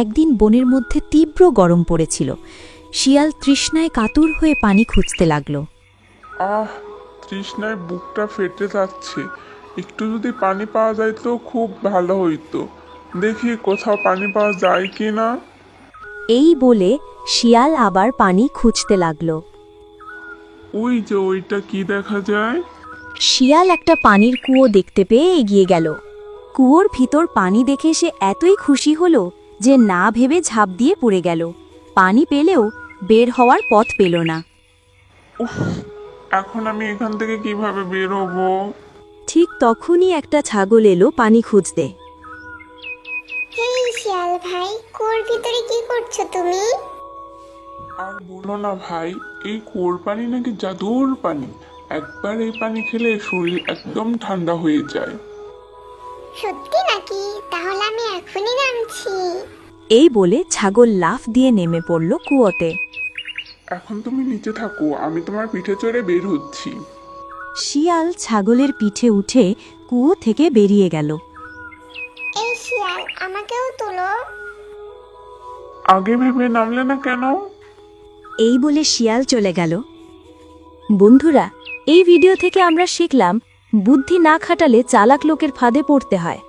একদিন বনের মধ্যে তীব্র গরম পড়েছিল। শিয়াল তৃষ্ণায় কাতর হয়ে পানি খুঁজতে লাগল। আহ, তৃষ্ণায় বুকটা ফেটে যাচ্ছে। একটু যদি পানি পাওয়া যায় তো খুব ভালো হইতো। দেখি কোথাও পানি পাওয়া যায় কি না। এই বলে শিয়াল আবার পানি খুঁজতে লাগল। ওই যে ওইটা কি দেখা যায়? শিয়াল একটা পানির কুয়ো দেখতে পেয়ে এগিয়ে গেল। কুয়োর ভিতর পানি দেখে সে এতই খুশি হলো যে না ভেবে ঝাঁপ দিয়ে পড়ে গেল। পানি পেলেও বের হওয়ার পথ পেল না। উফ, এখন আমি এখান থেকে কিভাবে বের হবো? ঠিক তখনই একটা ছাগল এলো পানি খুঁজতে। হেই শিয়াল ভাই, কুয়োর ভিতরে কি করছো তুমি? আর বলো না ভাই, এই কুয়োর পানি নাকি জাদুর পানি। একবার এই পানি খেলে শরীর একদম ঠান্ডা হয়ে যায়। সত্যি নাকি? তাহলে আমি এখনই নামছি। এই বলে ছাগল লাফ দিয়ে নেমে পড়ল কুয়োতে। এখন তুমি নিচে থাকো, আমি তোমার পিঠে চড়ে বের হচ্ছি। শিয়াল ছাগলের পিঠে উঠে কুয়ো থেকে বেরিয়ে গেল। এই শিয়াল, আমাকেও তোলো। আগে ভেবে নামলে না কেন? এই বলে শিয়াল চলে গেল। বন্ধুরা, এই ভিডিও থেকে আমরা শিখলাম বুদ্ধি না খাটালে চালাক লোকের ফাঁদে পড়তে হয়।